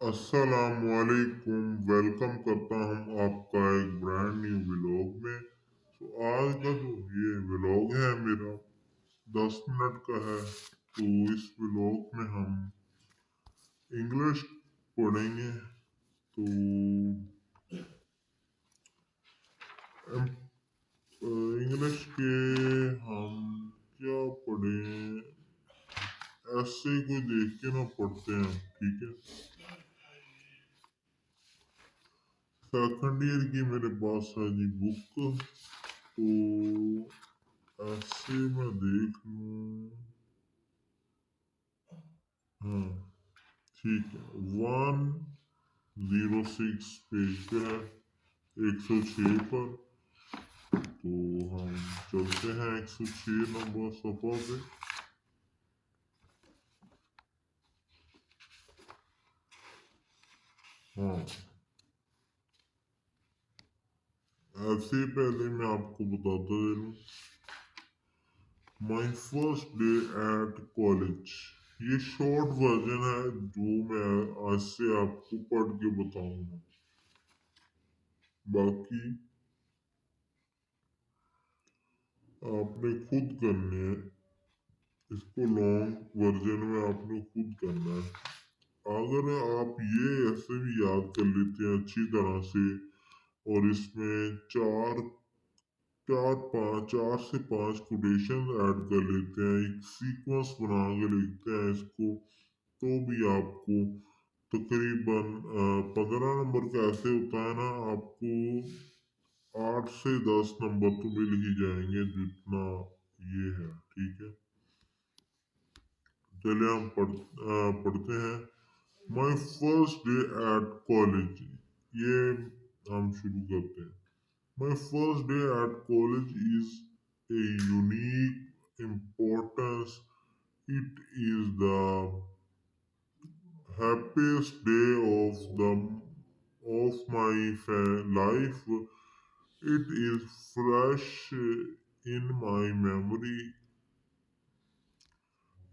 अस्सलामुअलैकुम। वेलकम करता हूँ आपका एक ब्रांड न्यू व्लॉग में। तो आज का जो ये व्लॉग है मेरा 10 मिनट का है। तो इस व्लॉग में हम इंग्लिश पढ़ेंगे। तो इंग्लिश के हम क्या पढ़ें, ऐसे ही कोई देख के ना पढ़ते हैं, ठीक है। सेकंड ईयर की मेरे पास है जी बुक। तो ऐसे मैं देख लूँ। हाँ, ठीक है। 106 पेज पे है, 106 पर। तो हम चलते हैं 106 नंबर सफ़ा पे। हाँ, ऐसे ही पहले मैं आपको बताता चलूँ। My first day at college, ये शॉर्ट वर्जन है जो मैं आज से आपको पढ़ के बताऊंगा। बाकी आपने खुद करने हैं, इसको लॉन्ग वर्जन में आपने खुद करना है। अगर आप ये ऐसे भी याद कर लेते हैं अच्छी तरह से, और इसमें चार से पांच कोटेशन ऐड कर लेते हैं, एक सीक्वेंस बना के लिखते हैं इसको, तो भी आपको तकरीबन 15 नंबर का ऐसे होता है ना, आपको 8 से 10 नंबर तो मिल ही जाएंगे जितना ये है, ठीक है। चलिए हम पढ़ते हैं। My first day at college, ये हम शुरू करते हैं। My first day at college is a unique importance. It is the happiest day of my life. It is fresh in my memory.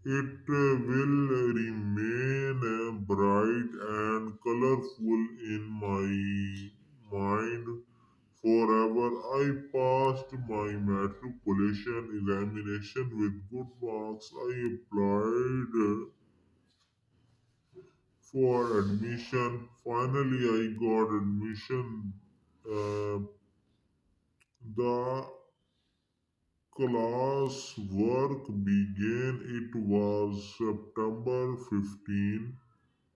It will remain bright and colorful in my mind forever. I passed my matriculation examination with good marks. I applied for admission. Finally, I got admission. Uh, the class work began. It was September 15,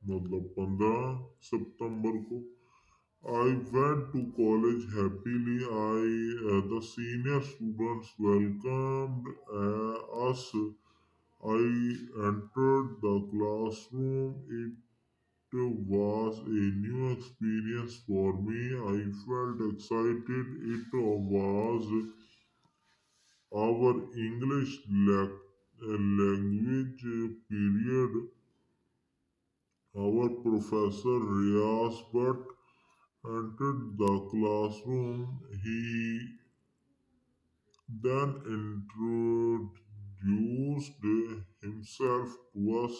मतलब 15 सितंबर को। I went to college happily. The senior students welcomed us. I entered the classroom. It was a new experience for me. I felt excited. It was our English language period. Our professor Riaz Bhatt entered the classroom. He then introduced himself to us.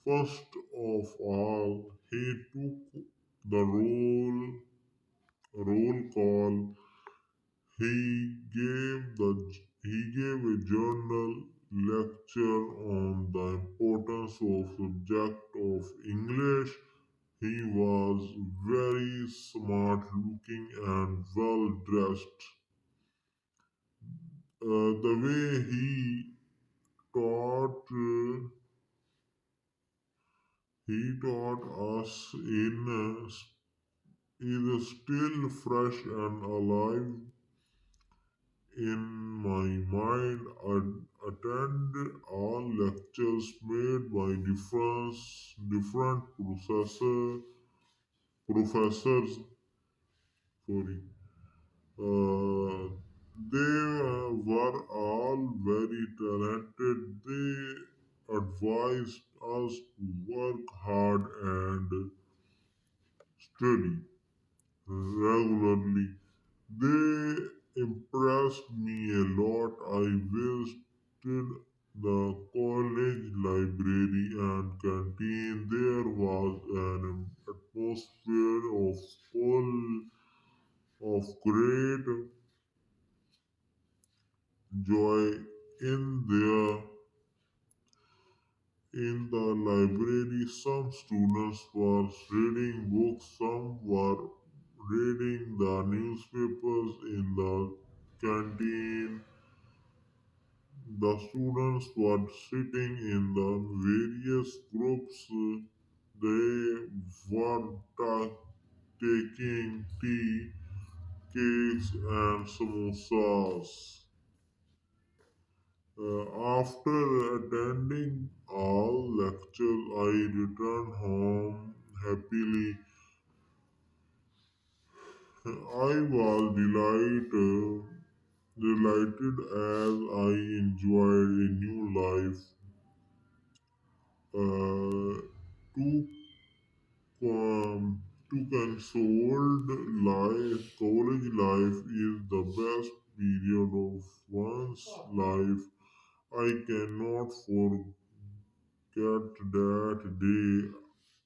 First of all, he took the roll call. He gave a journal lecture on the importance of subject of English. He was very smart looking and well dressed. The way taught he taught us is still fresh and alive in my mind. Attend all lectures made by different professors. Sorry. Uh, they were all very talented. They advised us to work hard and study regularly. They impressed me a lot. I visited the college library and canteen. There was an library. Some students were reading books, some were reading the newspapers in the canteen. The students were sitting in the various groups. They were taking tea, cakes, and samosas. After attending all lectures, I returned home happily. I was delighted as I enjoyed a new life. To to consoled life, college life is the best period of one's life. I cannot forget that day.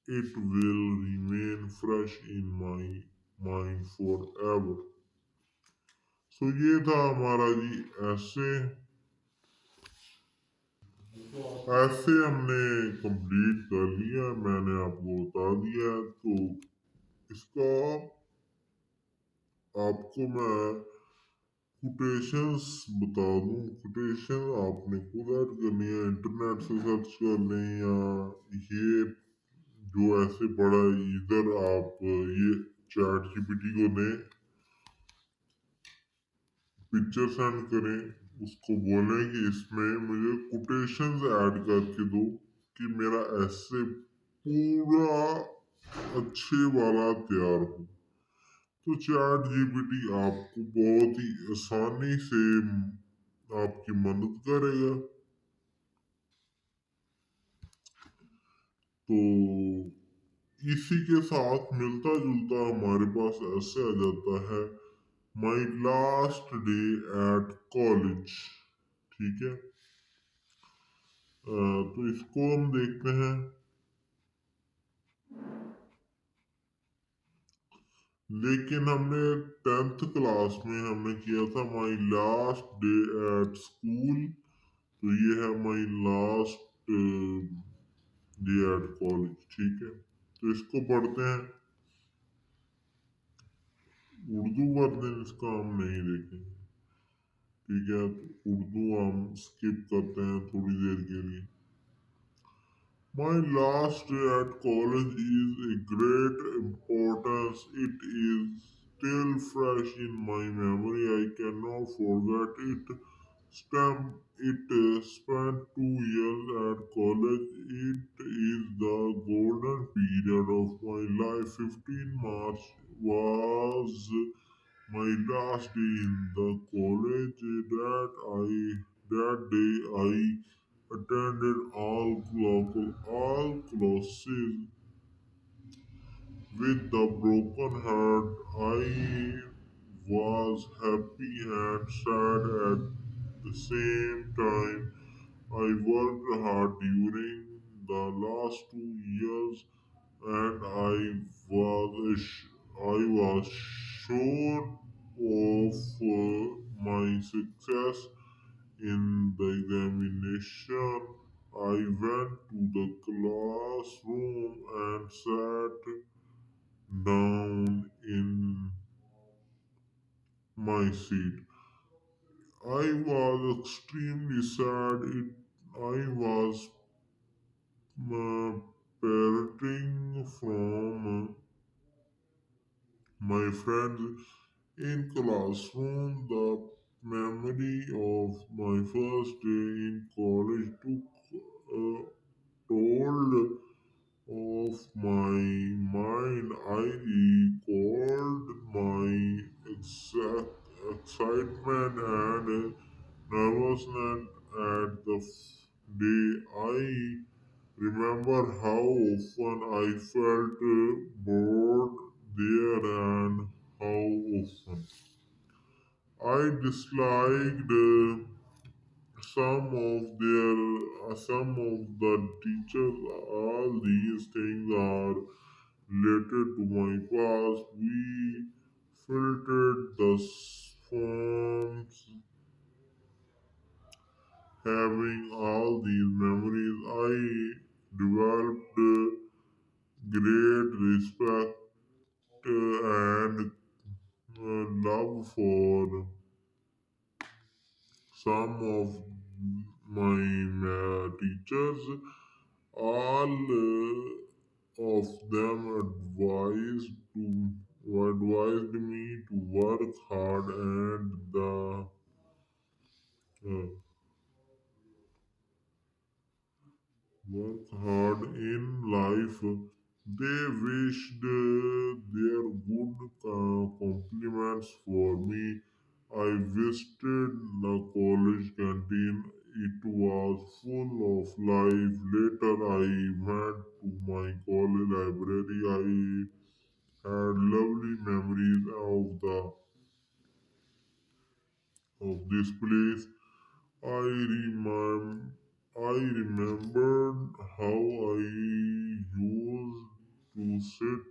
It will remain fresh in my mind forever. सो ये था हमारा जी ऐसे ऐसे हमने complete कर लिया, मैंने आपको बता दिया। तो इसका आपको मैं कोटेशंस बता दूं। कोटेशन आपने खुद ऐड करनी है, इंटरनेट से सर्च कर लें, या ये जो ऐसे पड़ा है इधर आप ये चैट जीपीटी को दें, पिक्चर सेंड करें, उसको बोलें कि इसमें मुझे कोटेशंस ऐड करके दो कि मेरा ऐसे पूरा अच्छे वाला तैयार हो। तो चैट जीपीटी आपको बहुत ही आसानी से आपकी मदद करेगा। तो इसी के साथ मिलता जुलता हमारे पास ऐसे आ जाता है my last day at college. ठीक है। तो इसको हम देखते हैं। लेकिन हमने 10th क्लास में हमने किया था my last day at school. तो ये है my last day at college. ठीक है। तो इसको पढ़ते हैं। उर्दू वर्जन इसका हम नहीं देखेंगे। ठीक है। तो उर्दू हम स्किप करते हैं थोड़ी देर के लिए। My last day at college is a great importance. It is still fresh in my memory. I cannot forget it. Spent 2 years at college. It is the golden period of my life. 15 March was my last day in the college. That day I attended all classes with the broken heart. I was happy and sad at the same time. I worked hard during the last 2 years, and I was sure of my success in the examination. I went to the classroom and sat down in my seat. I was extremely sad. I was parroting from my friends in classroom. The memory of my first day in college took a toll of my mind. I recalled my excitement and nervousness at the day. I remember how often I felt bored there and how often I disliked some of the teachers. All these things are related to my past. We filtered the forms, having all these memories. I developed great respect and love for some of my teachers. All of them advised me to work hard and the uh, work hard in life. They wished their good compliments for me. I visited the college canteen. It was full of life. Later, I went to my college library. I had lovely memories of this place. I I remembered how I used to sit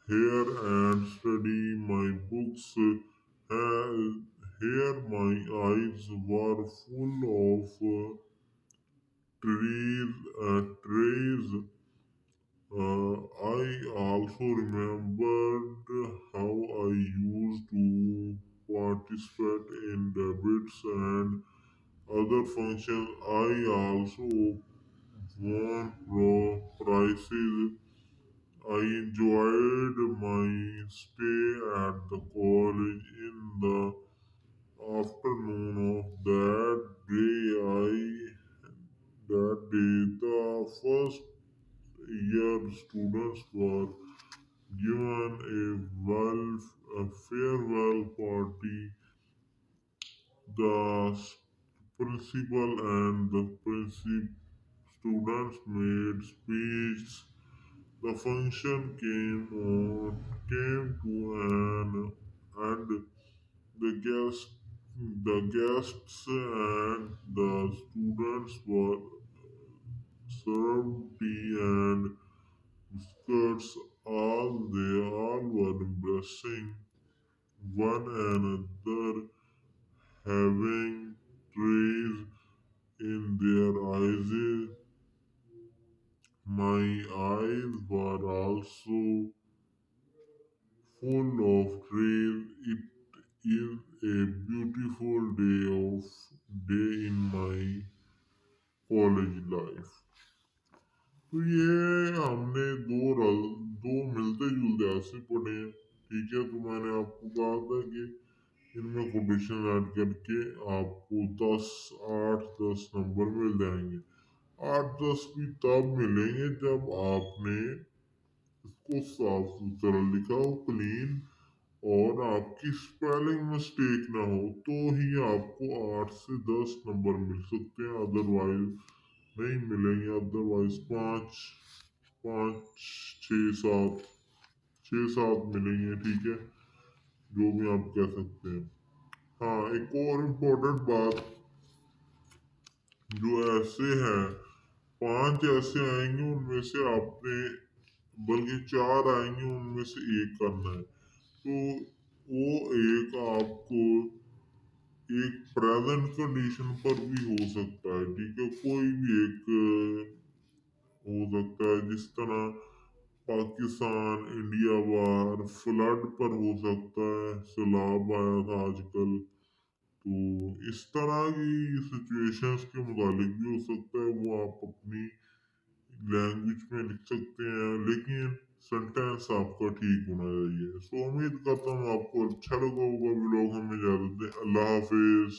here and study my books. Here my eyes were full of trees. I also remembered how I used to participate in debates and other functions. I also won prizes. I enjoyed my stay at the college in the afternoon of that day. The first year students were given a farewell party. The principal and the principal students made speeches. The function came to an end. The guests, the guests and the students were served tea and biscuits. They all were embracing one another, having tears in their eyes. My eyes were also full of trail. It is a beautiful day in my college life. तो ये हमने दो मिलते जुलते ऐसे पढ़े हैं। ठीक है, तो मैंने आपको कहा था कि इनमें कोटेशन ऐड करके आपको 10 8 10 नंबर मिल जाएंगे। 8 10 भी तब मिलेंगे जब आपने इसको साफ सुथरा लिखा हो, क्लीन, और आपकी स्पेलिंग मिस्टेक ना हो, तो ही आपको 8 से 10 नंबर मिल सकते हैं। अदरवाइज नहीं मिलेंगे। अदरवाइज 5 5 6 7 मिलेंगे। ठीक है, जो भी आप कह सकते हैं। हाँ, एक और इम्पोर्टेंट बात जो ऐसे है, 5 ऐसे आएंगे उनमें से आपने, बल्कि 4 आएंगे उनमें से एक करना है। तो वो एक आपको एक प्रेजेंट कंडीशन पर भी हो सकता है। ठीक है, कोई भी एक हो सकता है। जिस तरह पाकिस्तान इंडिया वार फ्लड पर हो सकता है, सैलाब आया था आजकल। तो इस तरह की सिचुएशंस के मुतालिक भी हो सकता है। वो आप अपनी लैंग्वेज में लिख सकते हैं, लेकिन सेंटेंस आपका ठीक होना चाहिए। सो उम्मीद करता हूँ आपको अच्छा लगा होगा व्लॉग। हमें इजाजत दें। अल्लाह हाफिज।